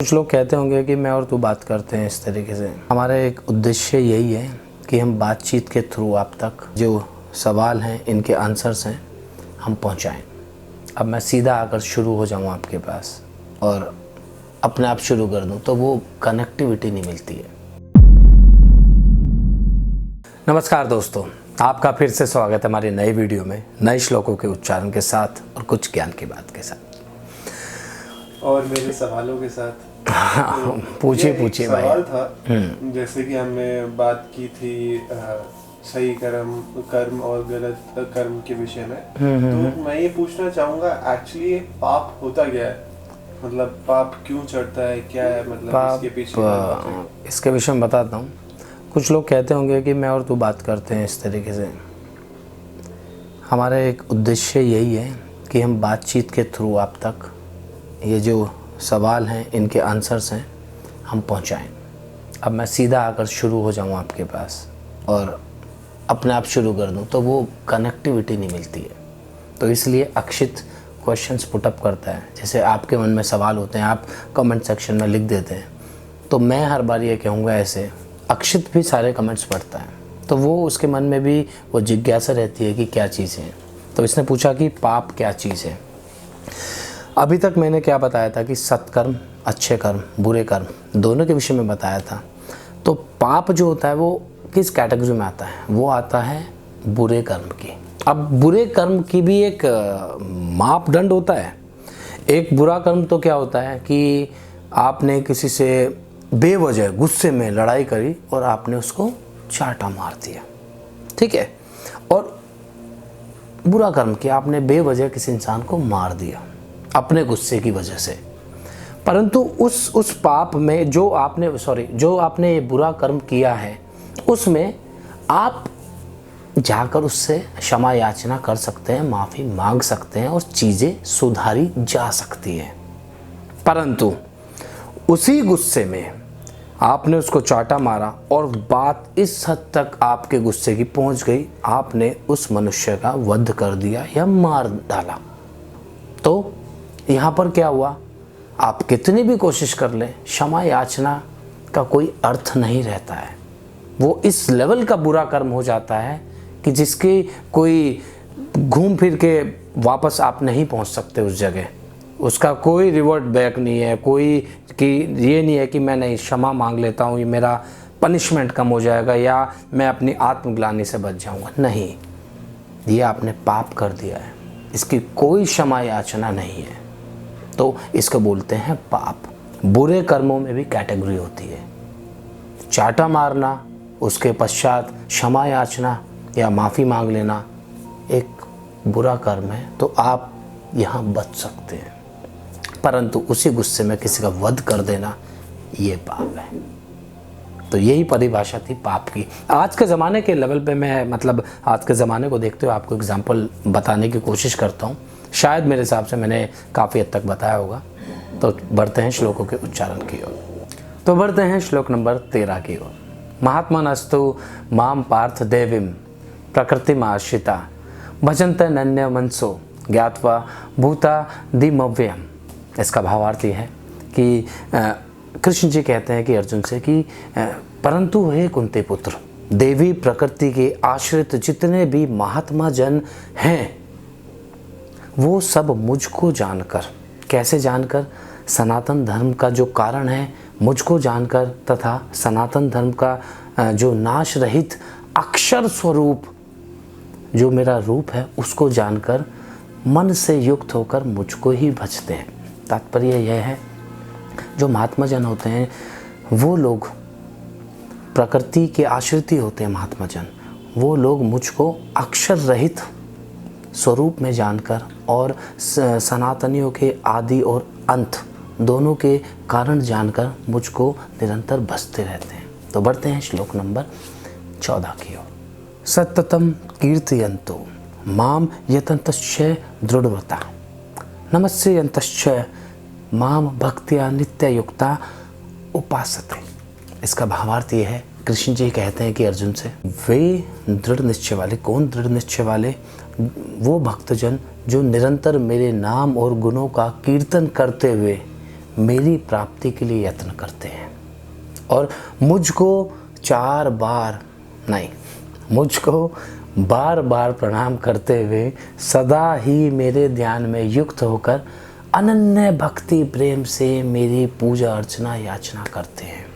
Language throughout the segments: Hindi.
कुछ लोग कहते होंगे कि मैं और तू बात करते हैं इस तरीके से। हमारा एक उद्देश्य यही है कि हम बातचीत के थ्रू आप तक जो सवाल हैं, इनके आंसर्स हैं, हम पहुंचाएं। अब मैं सीधा आकर शुरू हो जाऊं आपके पास और अपने आप शुरू कर दूं तो वो कनेक्टिविटी नहीं मिलती है। नमस्कार दोस्तों, आपका फिर से स्वागत है हमारी नई वीडियो में, नए श्लोकों के उच्चारण के साथ और कुछ ज्ञान की बात के साथ और मेरे सवालों के साथ। पूछिए भाई। सवाल था, जैसे कि हमने बात की थी सही कर्म और गलत कर्म के विषय में। तो मैं ये पूछना चाहूँगा, एक्चुअली पाप होता क्या है? मतलब पाप क्यों चढ़ता है, क्या है मतलब इसके पीछे? इसके विषय में बताता हूँ। कुछ लोग कहते होंगे कि मैं और तू बात करते हैं इस तरीके से। हमारा एक उद्देश्य यही है कि हम बातचीत के थ्रू आप तक ये जो सवाल हैं, इनके आंसर्स हैं, हम पहुंचाएं। अब मैं सीधा आकर शुरू हो जाऊं आपके पास और अपने आप शुरू कर दूं तो वो कनेक्टिविटी नहीं मिलती है। तो इसलिए अक्षित क्वेश्चंस पुटअप करता है। जैसे आपके मन में सवाल होते हैं, आप कमेंट सेक्शन में लिख देते हैं, तो मैं हर बार ये कहूँगा ऐसे, अक्षित भी सारे कमेंट्स पढ़ता है, तो वो उसके मन में भी वो जिज्ञासा रहती है कि क्या चीज़ है। तो इसने पूछा कि पाप क्या चीज़ है। अभी तक मैंने क्या बताया था कि सत्कर्म, अच्छे कर्म, बुरे कर्म, दोनों के विषय में बताया था। तो पाप जो होता है वो किस कैटेगरी में आता है? वो आता है बुरे कर्म की। अब बुरे कर्म की भी एक मापदंड होता है। एक बुरा कर्म तो क्या होता है कि आपने किसी से बेवजह गुस्से में लड़ाई करी और आपने उसको चांटा मार दिया, ठीक है। और बुरा कर्म किया, आपने बेवजह किसी इंसान को मार दिया अपने गुस्से की वजह से। परंतु उस पाप में जो आपने ये बुरा कर्म किया है, उसमें आप जाकर उससे क्षमा याचना कर सकते हैं, माफ़ी मांग सकते हैं और चीज़ें सुधारी जा सकती हैं। परंतु उसी गुस्से में आपने उसको चांटा मारा और बात इस हद तक आपके गुस्से की पहुंच गई, आपने उस मनुष्य का वध कर दिया या मार डाला, तो यहाँ पर क्या हुआ? आप कितनी भी कोशिश कर लें, क्षमा याचना का कोई अर्थ नहीं रहता है। वो इस लेवल का बुरा कर्म हो जाता है कि जिसकी कोई घूम फिर के वापस आप नहीं पहुँच सकते उस जगह। उसका कोई रिवर्ट बैक नहीं है, कोई कि ये नहीं है कि मैं नहीं क्षमा मांग लेता हूँ, ये मेरा पनिशमेंट कम हो जाएगा या मैं अपनी आत्मग्लानि से बच जाऊँगा। नहीं, ये आपने पाप कर दिया है, इसकी कोई क्षमा याचना नहीं है, तो इसको बोलते हैं पाप। बुरे कर्मों में भी कैटेगरी होती है। चांटा मारना, उसके पश्चात क्षमा याचना या माफ़ी मांग लेना एक बुरा कर्म है, तो आप यहाँ बच सकते हैं। परंतु उसी गुस्से में किसी का वध कर देना, ये पाप है। तो यही परिभाषा थी पाप की। आज के ज़माने के लेवल पे मैं आज के ज़माने को देखते हुए आपको एग्जाम्पल बताने की कोशिश करता हूँ। शायद मेरे हिसाब से मैंने काफ़ी हद तक बताया होगा। तो बढ़ते हैं श्लोकों के उच्चारण की ओर। तो बढ़ते हैं श्लोक नंबर 13 की ओर। महात्मनस्तु माम पार्थ देवीं प्रकृतिमाश्रिता भजन्त नन्य मनसो ज्ञात्वा भूता दिमव्ययम्। इसका भावार्थ ये है कि कृष्ण जी कहते हैं कि अर्जुन से कि परंतु हे कुंती पुत्र, देवी प्रकृति के आश्रित जितने भी महात्मा जन हैं, वो सब मुझको जानकर, कैसे जानकर? सनातन धर्म का जो कारण है मुझको जानकर, तथा सनातन धर्म का जो नाश रहित अक्षर स्वरूप जो मेरा रूप है उसको जानकर मन से युक्त होकर मुझको ही भजते हैं। तात्पर्य यह है, जो महात्मा जन होते हैं वो लोग प्रकृति के आश्रित होते हैं। महात्मा जन वो लोग मुझको अक्षर रहित स्वरूप में जानकर और सनातनियों के आदि और अंत दोनों के कारण जानकर मुझको निरंतर भजते रहते हैं। तो बढ़ते हैं श्लोक नंबर 14 की ओर। सततम कीर्तयन्तो माम यतन्तश्च दृढ़व्रता नमस्यन्तश्च माम भक्त्या नित्ययुक्ता उपासते। इसका भावार्थ ये है, कृष्ण जी कहते हैं कि अर्जुन से, वे दृढ़ निश्चय वाले, कौन दृढ़ निश्चय वाले? वो भक्तजन जो निरंतर मेरे नाम और गुणों का कीर्तन करते हुए मेरी प्राप्ति के लिए यत्न करते हैं और मुझको 4 बार नहीं, मुझको बार बार प्रणाम करते हुए सदा ही मेरे ध्यान में युक्त होकर अनन्य भक्ति प्रेम से मेरी पूजा अर्चना याचना करते हैं।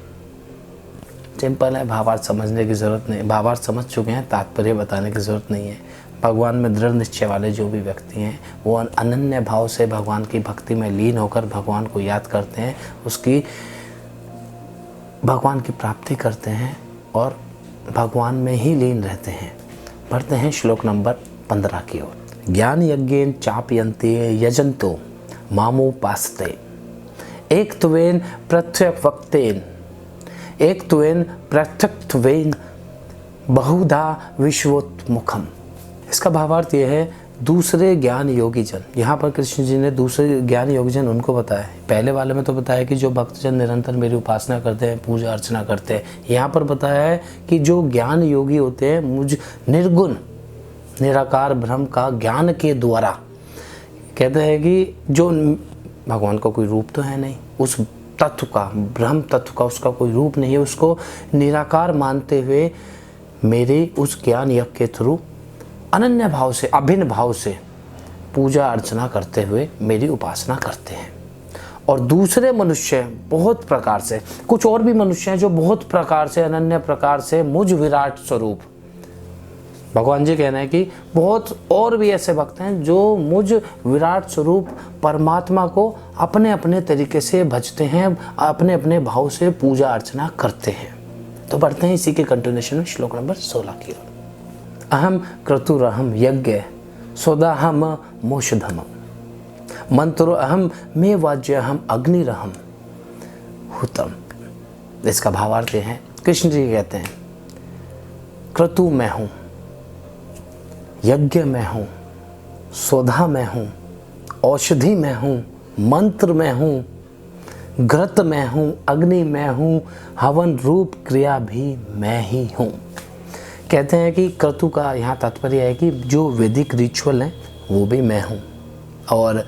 सिंपल है, भावार्थ समझने की ज़रूरत नहीं, भावार्थ समझ चुके हैं, तात्पर्य बताने की ज़रूरत नहीं है। भगवान में दृढ़ निश्चय वाले जो भी व्यक्ति हैं वो अनन्य भाव से भगवान की भक्ति में लीन होकर भगवान को याद करते हैं, उसकी भगवान की प्राप्ति करते हैं और भगवान में ही लीन रहते हैं। पढ़ते हैं श्लोक नंबर 15 की ओर। ज्ञान यज्ञेन चापयन्ते यजन्तो मामोपासते एक त्वेन प्रत्यक्वक्तेन एक त्वेन पृथक्त्वेन बहुधा विश्वोत्मुखम। इसका भावार्थ यह है, दूसरे ज्ञान योगी जन, यहाँ पर कृष्ण जी ने दूसरे ज्ञान योगी जन उनको बताया। पहले वाले में तो बताया कि जो भक्तजन निरंतर मेरी उपासना करते हैं, पूजा अर्चना करते हैं। यहाँ पर बताया है कि जो ज्ञान योगी होते हैं, मुझ निर्गुण निराकार ब्रह्म का ज्ञान के द्वारा, कहते हैं कि जो भगवान का कोई रूप तो है नहीं, उस तत्व का, ब्रह्म तत्व का उसका कोई रूप नहीं है, उसको निराकार मानते हुए मेरे उस ज्ञान यज्ञ के थ्रू अनन्य भाव से, अभिन्न भाव से पूजा अर्चना करते हुए मेरी उपासना करते हैं। और दूसरे मनुष्य बहुत प्रकार से, कुछ और भी मनुष्य हैं जो बहुत प्रकार से, अनन्य प्रकार से मुझ विराट स्वरूप, भगवान जी कहना है कि बहुत और भी ऐसे भक्त हैं जो मुझ विराट स्वरूप परमात्मा को अपने अपने तरीके से भजते हैं, अपने अपने भाव से पूजा अर्चना करते हैं। तो बढ़ते हैं इसी के कंटिन्यूएशन में श्लोक नंबर 16 की ओर। अहम क्रतुरहम यज्ञ सोदाहम मोषधम मंत्रो अहम मे वाज्यहम अग्निरहम हुतम। इसका भावार्थ है, कृष्ण जी कहते हैं क्रतु मैं हूँ, यज्ञ मैं हूँ, सोधा मैं हूँ, औषधि मैं हूँ, मंत्र मैं हूँ, घृत मैं हूँ, अग्नि मैं हूँ, हवन रूप क्रिया भी मैं ही हूँ। कहते हैं कि क्रतु का यहाँ तात्पर्य है कि जो वैदिक रिचुअल हैं वो भी मैं हूँ, और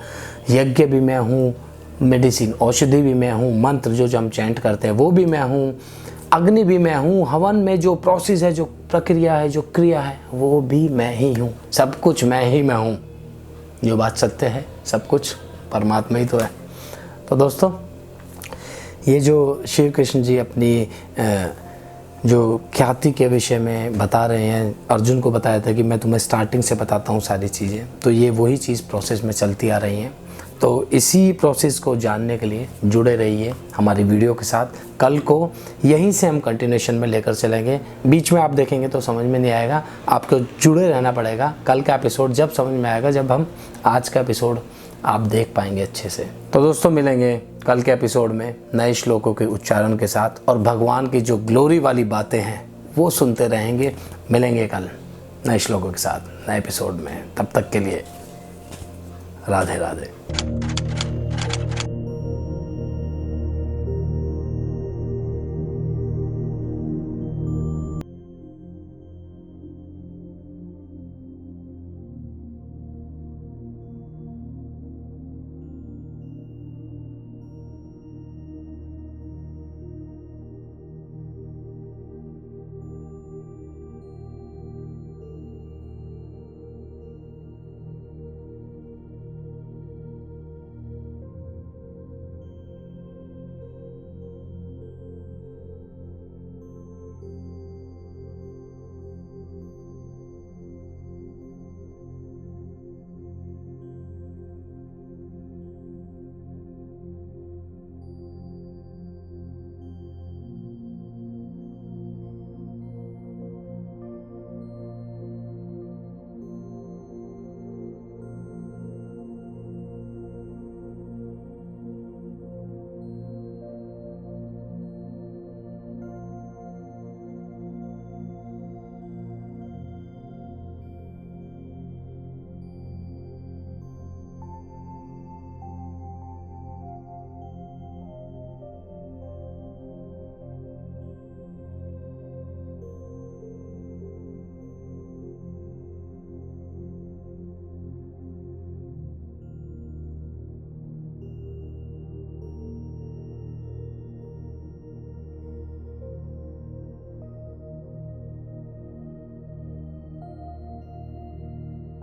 यज्ञ भी मैं हूँ, मेडिसिन औषधि भी मैं हूँ, मंत्र जो हम चैंट करते हैं वो भी मैं हूँ, अग्नि भी मैं हूँ, हवन में जो प्रोसेस है, जो प्रक्रिया है, जो क्रिया है, वो भी मैं ही हूँ। सब कुछ मैं ही मैं हूँ। जो बात सत्य है, सब कुछ परमात्मा ही तो है। तो दोस्तों, ये जो श्री कृष्ण जी अपनी जो ख्याति के विषय में बता रहे हैं, अर्जुन को बताया था कि मैं तुम्हें स्टार्टिंग से बताता हूँ सारी चीज़ें, तो ये वही चीज़ प्रोसेस में चलती आ रही हैं। तो इसी प्रोसेस को जानने के लिए जुड़े रहिए हमारी वीडियो के साथ। कल को यहीं से हम कंटिन्यूएशन में लेकर चलेंगे। बीच में आप देखेंगे तो समझ में नहीं आएगा, आपको जुड़े रहना पड़ेगा। कल का एपिसोड जब समझ में आएगा, जब हम आज का एपिसोड आप देख पाएंगे अच्छे से। तो दोस्तों, मिलेंगे कल के एपिसोड में नए श्लोकों के उच्चारण के साथ, और भगवान की जो ग्लोरी वाली बातें हैं वो सुनते रहेंगे। मिलेंगे कल नए श्लोकों के साथ नए एपिसोड में। तब तक के लिए राधे राधे।